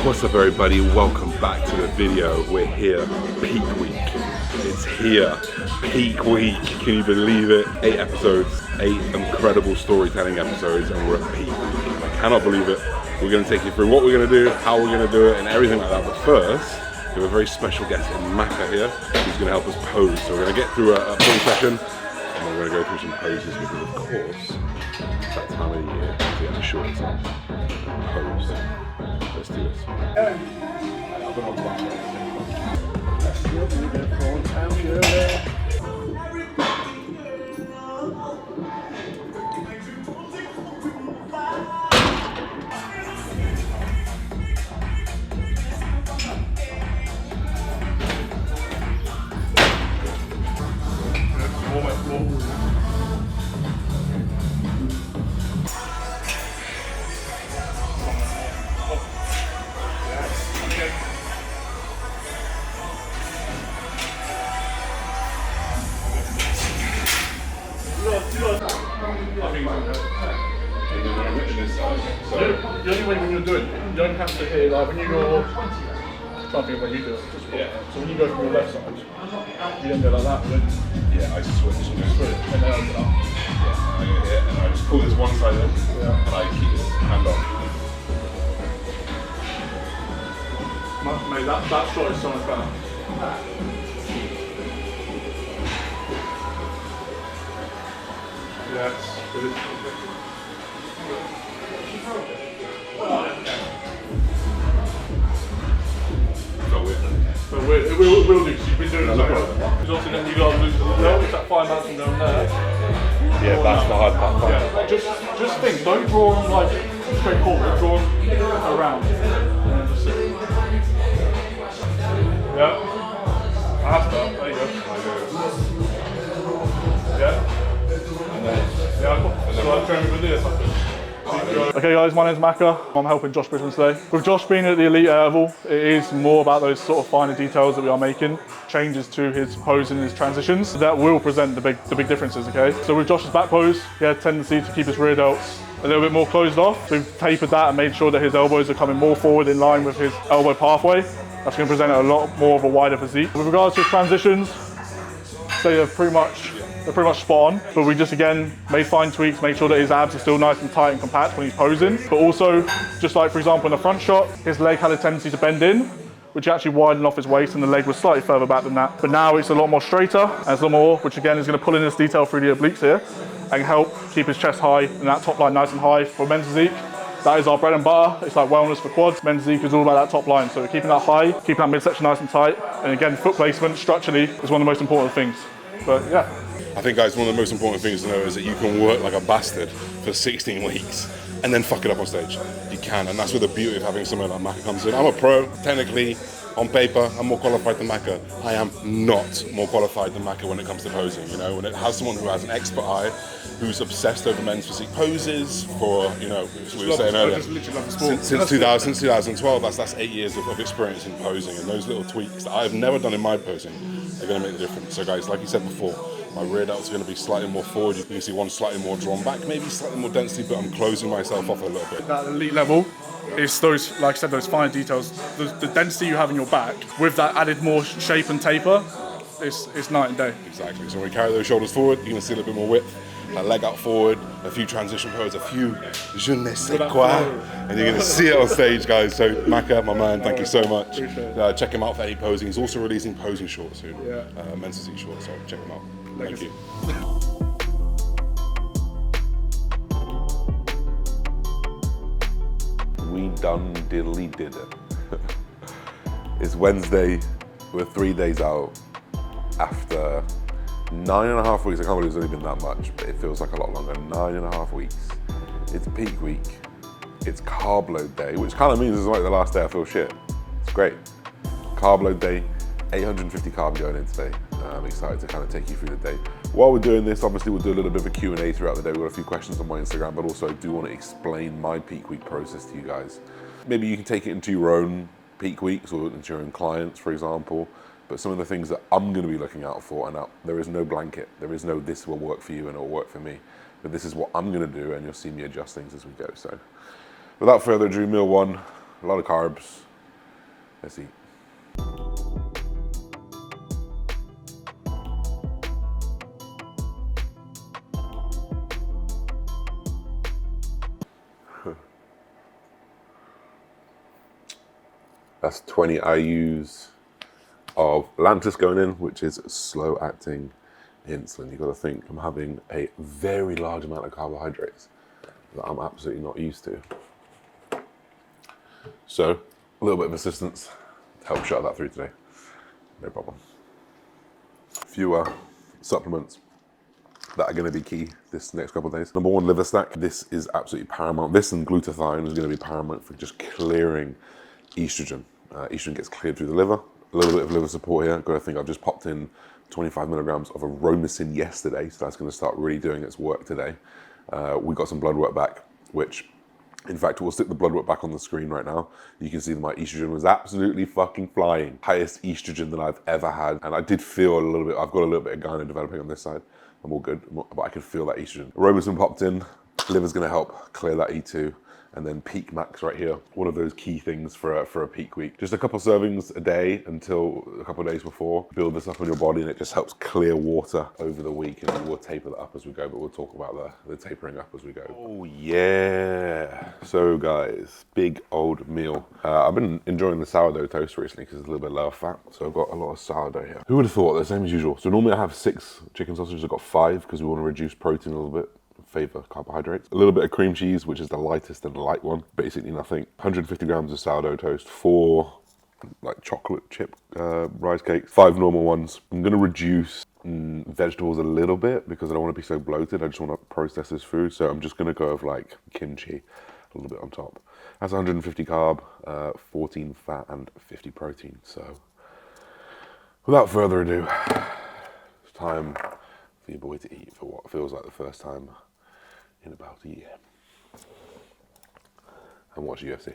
What's up everybody, welcome back to the video. We're here, peak week. It's here, peak week, can you believe it? 8 episodes, 8 incredible storytelling episodes, and we're at peak week. I cannot believe it. We're gonna take you through what we're gonna do, how we're gonna do it, and everything like that. But first, we have a very special guest in Maka here, who's gonna help us pose. So we're gonna get through a pose session, and we're gonna go through some poses because of course, it's that time of the year to get the shorts on. Pose. Let's do this. The only way when you're doing it, you don't have to hit like when you go. I'm trying to think when you do it. So when you go from your left side, you don't go like that. Yeah, I switch. And then open up. Yeah, I get it, and I just pull this one side in, and I keep this hand on. Mate, that shot is so much better. Yes, it is. But weird. It will do, because you've been doing it so well. Because obviously then you got to lose the belt, it's that fine mountain down there. Yeah, that's the hard part. Yeah, just think, don't draw them like straight forward, draw them around. And then just sit. Yeah. That's that, there you go. Yeah. And then, yeah, so I'm training with this, I think. Okay guys, my name's Maka. I'm helping Josh Bridgman today. With Josh being at the elite level, it is more about those sort of finer details that we are making, changes to his pose and his transitions that will present the big differences, okay? So with Josh's back pose, he had a tendency to keep his rear delts a little bit more closed off. So we've tapered that and made sure that his elbows are coming more forward in line with his elbow pathway. That's going to present a lot more of a wider physique. With regards to his transitions, so they're pretty much spot on, but we just again made fine tweaks, make sure that his abs are still nice and tight and compact when he's posing. But also, just like for example in the front shot, his leg had a tendency to bend in, which actually widened off his waist, and the leg was slightly further back than that. But now it's a lot more straighter, and it's a lot more, which again is going to pull in this detail through the obliques here, and help keep his chest high and that top line nice and high for men's physique. That is our bread and butter. It's like wellness for quads. Men's physique is all about that top line. So we're keeping that high, keeping that midsection nice and tight. And again, foot placement structurally is one of the most important things. But yeah. I think guys, one of the most important things to know is that you can work like a bastard for 16 weeks and then fuck it up on stage. You can, and that's where the beauty of having someone like Maka comes in. I'm a pro, technically, on paper, I'm more qualified than Maka. I am not more qualified than Maka when it comes to posing, you know, when it has someone who has an expert eye, who's obsessed over men's physique poses for, you know, as we were saying earlier, since 2012, that's 8 years of experience in posing, and those little tweaks that I've never done in my posing are going to make the difference. So guys, like you said before, my rear delts are going to be slightly more forward. You can see one slightly more drawn back, maybe slightly more density, but I'm closing myself off a little bit. That elite level is those, like I said, those fine details. The density you have in your back, with that added more shape and taper, it's night and day. Exactly. So when we carry those shoulders forward, you're going to see a little bit more width. That leg out forward, a few transition poses, a few je ne sais quoi, and you're going to see it on stage, guys. So Maka, my man, thank you so much. Check him out for any posing. He's also releasing posing shorts soon, men's physique shorts, so check him out. Thank you. We done diddly did it. It's Wednesday, we're 3 days out after 9.5 weeks. I can't believe it's only been that much, but it feels like a lot longer. 9.5 weeks. It's peak week. It's carb load day, which kind of means it's like the last day I feel shit. It's great. Carb load day, 850 carb going in today. I'm excited to kind of take you through the day. While we're doing this, obviously we'll do a little bit of a Q&A throughout the day. We've got a few questions on my Instagram, but also I do want to explain my peak week process to you guys. Maybe you can take it into your own peak weeks or into your own clients, for example. But some of the things that I'm going to be looking out for, and there is no blanket, there is no this will work for you and it will work for me. But this is what I'm going to do, and you'll see me adjust things as we go. So without further ado, meal one, a lot of carbs, Let's eat. That's 20 IUs of Lantus going in, which is slow-acting insulin. You've got to think I'm having a very large amount of carbohydrates that I'm absolutely not used to. So a little bit of assistance to help shut that through today. No problem. Fewer supplements that are going to be key this next couple of days. Number one, liver stack. This is absolutely paramount. This and glutathione is going to be paramount for just clearing estrogen. Estrogen gets cleared through the liver. A little bit of liver support here. Got to think I've just popped in 25 milligrams of aromasin yesterday, so that's going to start really doing its work today. We got some blood work back, which, in fact, we'll stick the blood work back on the screen right now. You can see that my estrogen was absolutely fucking flying. Highest estrogen that I've ever had. And I did feel a little bit, I've got a little bit of gyno developing on this side. I'm all good, but I can feel that estrogen. Aromasin popped in. Liver's going to help clear that E2. And then peak max right here. One of those key things for a peak week. Just a couple servings a day until a couple of days before. Build this up on your body and it just helps clear water over the week, and we'll taper that up as we go, but we'll talk about the tapering up as we go. Oh yeah. So guys, big old meal. I've been enjoying the sourdough toast recently because it's a little bit lower fat. So I've got a lot of sourdough here. Who would have thought? The same as usual. So normally I have 6 chicken sausages. I've got 5 because we want to reduce protein a little bit. Favor carbohydrates. A little bit of cream cheese, which is the lightest and light one. Basically nothing. 150 grams of sourdough toast, 4 like chocolate chip rice cakes, 5 normal ones. I'm gonna reduce vegetables a little bit because I don't want to be so bloated. I just want to process this food, so I'm just gonna go with like kimchi, a little bit on top. That's 150 carb, 14 fat, and 50 protein. So without further ado, it's time for your boy to eat for what feels like the first time in about a year. And watch UFC.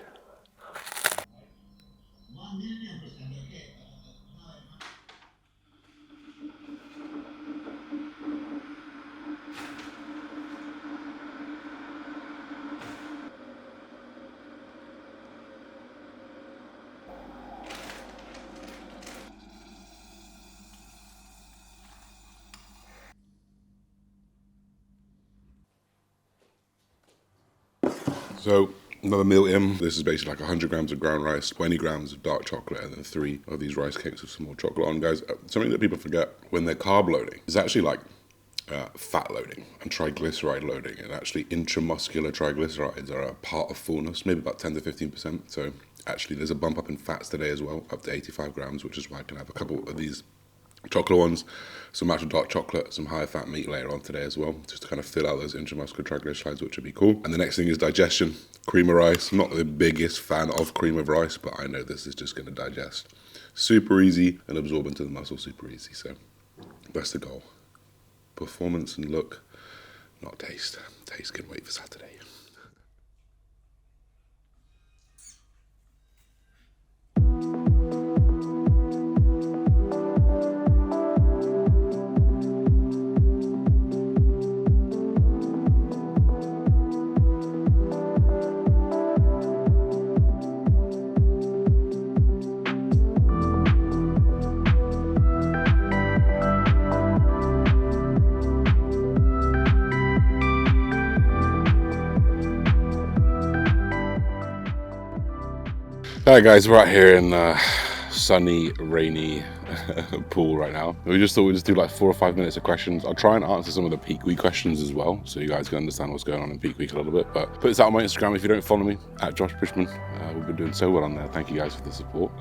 So another meal in. This is basically like 100 grams of ground rice, 20 grams of dark chocolate, and then 3 of these rice cakes with some more chocolate on. Guys, something that people forget when they're carb loading is actually like fat loading and triglyceride loading, and actually intramuscular triglycerides are a part of fullness, maybe about 10 to 15%. So actually there's a bump up in fats today as well, up to 85 grams, which is why I can have a couple of these chocolate ones, some actual dark chocolate, some higher fat meat later on today as well, just to kind of fill out those intramuscular triglycerides, which would be cool. And the next thing is digestion. Cream of rice. I'm not the biggest fan of cream of rice, but I know this is just going to digest super easy and absorb into the muscle super easy. So that's the goal. Performance and look, not taste. Taste can wait for Saturday. Alright guys, we're out here in sunny, rainy pool right now. We just thought we'd just do like 4 or 5 minutes of questions. I'll try and answer some of the peak week questions as well, so you guys can understand what's going on in peak week a little bit. But put this out on my Instagram if you don't follow me, at Josh Bridgman. We've been doing so well on there. Thank you guys for the support.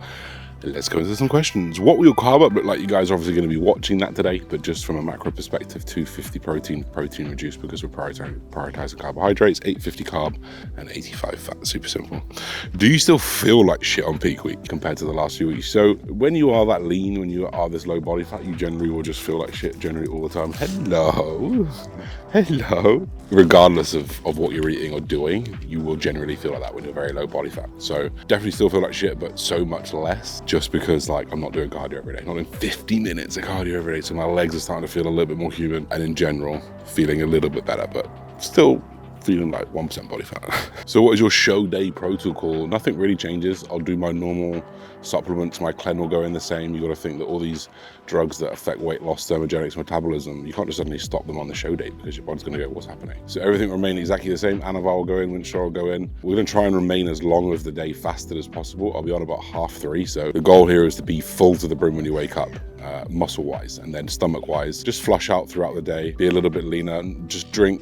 Let's go into some questions. What will your carb up look like? You guys are obviously going to be watching that today, but just from a macro perspective, 250 protein reduced because we're prioritizing carbohydrates, 850 carb, and 85 fat. Super simple. Do you still feel like shit on peak week compared to the last few weeks? So when you are that lean, when you are this low body fat, you generally will just feel like shit generally all the time. Hello. Regardless of what you're eating or doing, you will generally feel like that when you're very low body fat. So definitely still feel like shit, but so much less, just because like I'm not doing cardio every day, not doing 50 minutes of cardio every day, so my legs are starting to feel a little bit more human, and in general feeling a little bit better, but still feeling like 1% body fat. So what is your show day protocol? Nothing really changes. I'll do my normal supplements. My Clen will go in the same. You got to think that all these drugs that affect weight loss, thermogenics, metabolism, you can't just suddenly stop them on the show date because your body's going to go, what's happening? So everything will remain exactly the same. Anavar will go in, Winshore will go in. We're going to try and remain as long of the day fasted as possible. I'll be on about 3:30. So the goal here is to be full to the brim when you wake up. Muscle-wise, and then stomach-wise, just flush out throughout the day, be a little bit leaner, and just drink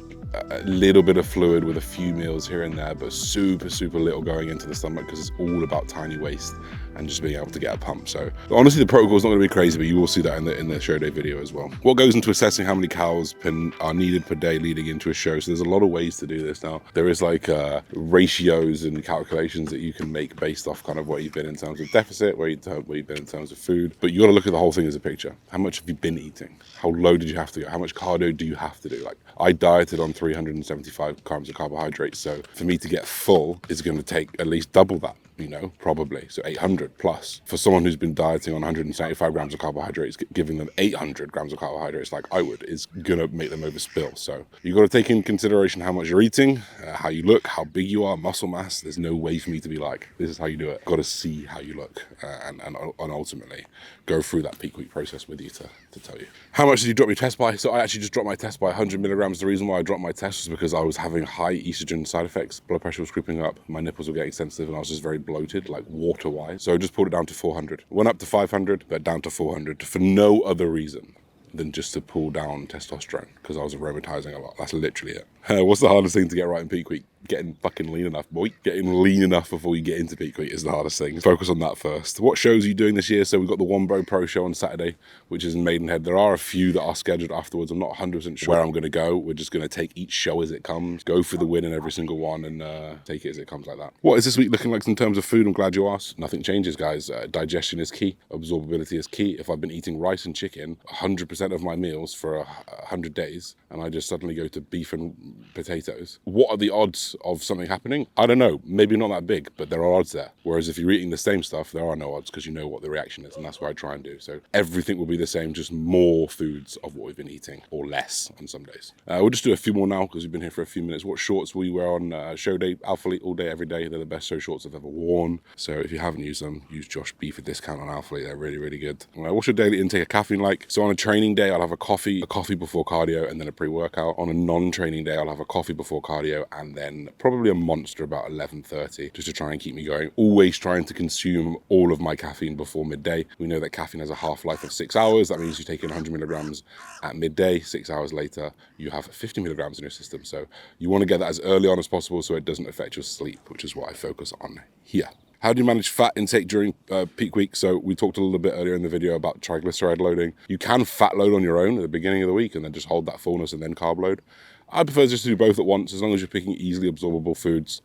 a little bit of fluid with a few meals here and there, but super little going into the stomach because it's all about tiny waste and just being able to get a pump. So honestly, the protocol is not going to be crazy, but you will see that in the show day video as well. What goes into assessing how many calories are needed per day leading into a show? So there's a lot of ways to do this now. There is like ratios and calculations that you can make based off kind of where you've been in terms of deficit, where you've been in terms of food, but you got to look at the whole thing as a picture. How much have you been eating? How low did you have to go? How much cardio do you have to do? Like, I dieted on 375 grams of carbohydrates, so for me to get full is going to take at least double that, you know, probably. So 800 plus. For someone who's been dieting on 175 grams of carbohydrates, giving them 800 grams of carbohydrates like I would is going to make them overspill. So you got to take in consideration how much you're eating, how you look, how big you are, muscle mass. There's no way for me to be like, this is how you do it. Got to see how you look and ultimately go through that peak week process with you to tell you. How much did you drop your test by? So I actually just dropped my test by 100 milligrams. The reason why I dropped my test was because I was having high estrogen side effects. Blood pressure was creeping up. My nipples were getting sensitive and I was just very bloated, like water-wise. So I just pulled it down to 400. Went up to 500, but down to 400 for no other reason than just to pull down testosterone because I was aromatizing a lot. That's literally it. What's the hardest thing to get right in peak week? Getting fucking lean enough, boy. Getting lean enough before you get into peak week is the hardest thing. Focus on that first. What shows are you doing this year? So we've got the One Bro Pro show on Saturday, which is in Maidenhead. There are a few that are scheduled afterwards. I'm not 100% sure where I'm going to go. We're just going to take each show as it comes, go for the win in every single one, and take it as it comes like that. What is this week looking like in terms of food? I'm glad you asked. Nothing changes, guys. Digestion is key. Absorbability is key. If I've been eating rice and chicken 100% of my meals for 100 days, and I just suddenly go to beef and potatoes, what are the odds of something happening? I don't know, maybe not that big, but there are odds there. Whereas if you're eating the same stuff, there are no odds because you know what the reaction is, and that's what I try and do. So everything will be the same, just more foods of what we've been eating, or less on some days. We'll just do a few more now because we've been here for a few minutes. What shorts will you wear on show day? Alpha Elite all day, every day. They're the best show shorts I've ever worn. So if you haven't used them, use Josh B for discount on Alpha Elite. They're really good. What's your daily intake of caffeine like? So on a training day, I'll have a coffee before cardio, and then a pre-workout. On a non-training day, I'll have a coffee before cardio, and then probably a monster about 11:30, just to try and keep me going. Always trying to consume all of my caffeine before midday. We know that caffeine has a half-life of 6 hours. That means you take in 100 milligrams at midday. 6 hours later, you have 50 milligrams in your system. So you want to get that as early on as possible so it doesn't affect your sleep, which is what I focus on here. How do you manage fat intake during peak week? So we talked a little bit earlier in the video about triglyceride loading. You can fat load on your own at the beginning of the week and then just hold that fullness and then carb load. I prefer just to do both at once. As long as you're picking easily absorbable foods,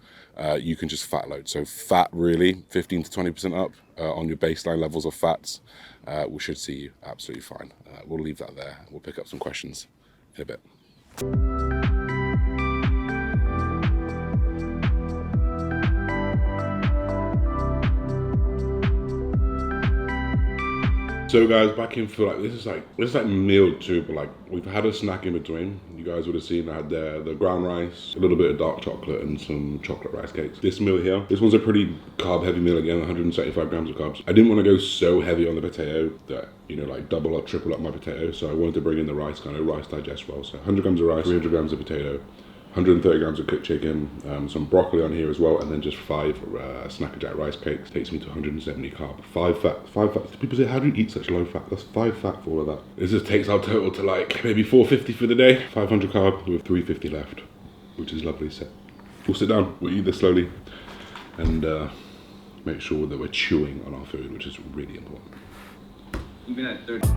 you can just fat load. So fat really, 15 to 20% up on your baseline levels of fats. We should see you absolutely fine. We'll leave that there. We'll pick up some questions in a bit. So guys, back in for this is like meal 2, but like we've had a snack in between. You guys would have seen I had the ground rice, a little bit of dark chocolate, and some chocolate rice cakes. This meal here, this one's a pretty carb heavy meal again, 175 grams of carbs. I didn't want to go so heavy on the potato that, you know, like double or triple up my potato, so I wanted to bring in the rice, kind of rice digests well. So 100 grams of rice, 300 grams of potato, 130 grams of cooked chicken, some broccoli on here as well, and then just 5 Snacker Jack rice cakes. Takes me to 170 carb. 5 fat. People say, how do you eat such low fat? That's 5 fat for all of that. This just takes our total to like maybe 450 for the day. 500 carb with 350 left, which is lovely set. We'll sit down, we'll eat this slowly, and make sure that we're chewing on our food, which is really important. Even at 30.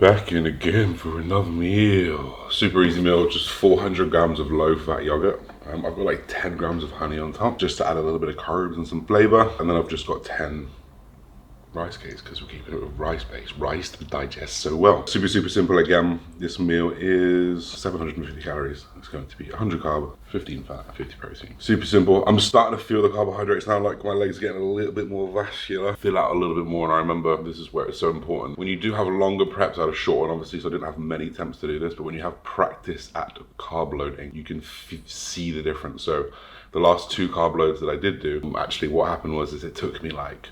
Back in again for another meal. Super easy meal, just 400 grams of low-fat yogurt. I've got like 10 grams of honey on top, just to add a little bit of carbs and some flavor. And then I've just got 10 rice cakes, because we're keeping it with rice base. Rice digests so well. Super, super simple again. This meal is 750 calories. It's going to be 100 carb, 15 fat, 50 protein. Super simple. I'm starting to feel the carbohydrates now, like my legs getting a little bit more vascular. Fill out a little bit more, and I remember this is where it's so important. When you do have longer preps, I had a short one obviously, so I didn't have many attempts to do this, but when you have practice at carb loading, you can see the difference. So the last 2 carb loads that I did do, actually what happened was it took me like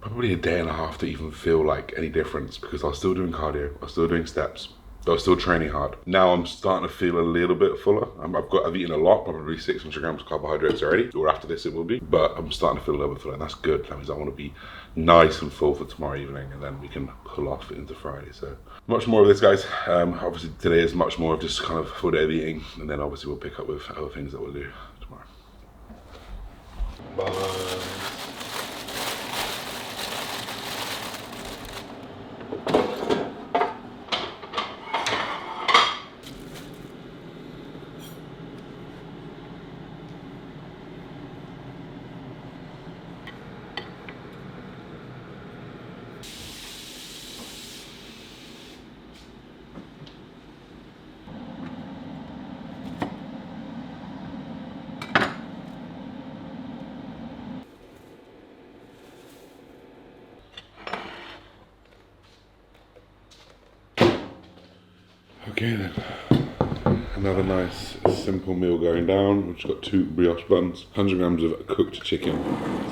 probably a day and a half to even feel like any difference, because I was still doing cardio, I was still doing steps, I was still training hard. Now I'm starting to feel a little bit fuller. I've eaten a lot, probably 600 grams of carbohydrates already, or after this it will be, but I'm starting to feel a little bit fuller, and that's good. That means I want to be nice and full for tomorrow evening, and then we can pull off into Friday. So much more of this, guys. Obviously today is much more of just kind of full day of eating, and then obviously we'll pick up with other things that we'll do tomorrow. Bye. Okay then, another nice simple meal going down. We've just got 2 brioche buns, 100 grams of cooked chicken,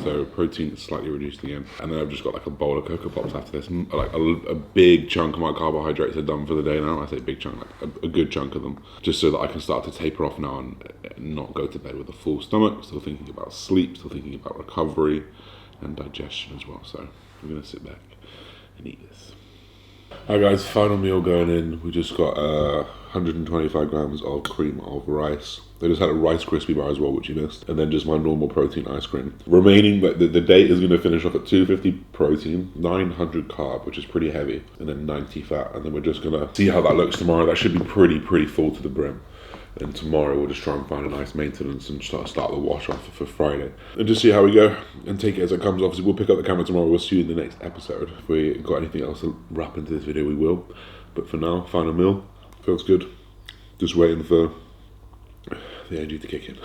so protein is slightly reduced again. And then I've just got like a bowl of Cocoa Pops after this. Like a big chunk of my carbohydrates are done for the day now. I say big chunk, like a good chunk of them, just so that I can start to taper off now and not go to bed with a full stomach. Still thinking about sleep, still thinking about recovery and digestion as well. So we're gonna sit back and eat this. Alright guys, final meal going in. We just got 125 grams of cream of rice. I just had a Rice Krispie bar as well, which you missed. And then just my normal protein ice cream. Remaining, but the day is going to finish off at 250 protein, 900 carb, which is pretty heavy, and then 90 fat. And then we're just going to see how that looks tomorrow. That should be pretty full to the brim. And tomorrow we'll just try and find a nice maintenance and start the wash off for Friday. And just see how we go and take it as it comes. Obviously we'll pick up the camera tomorrow. We'll see you in the next episode. If we got anything else to wrap into this video, we will. But for now, final meal. Feels good. Just waiting for the energy to kick in.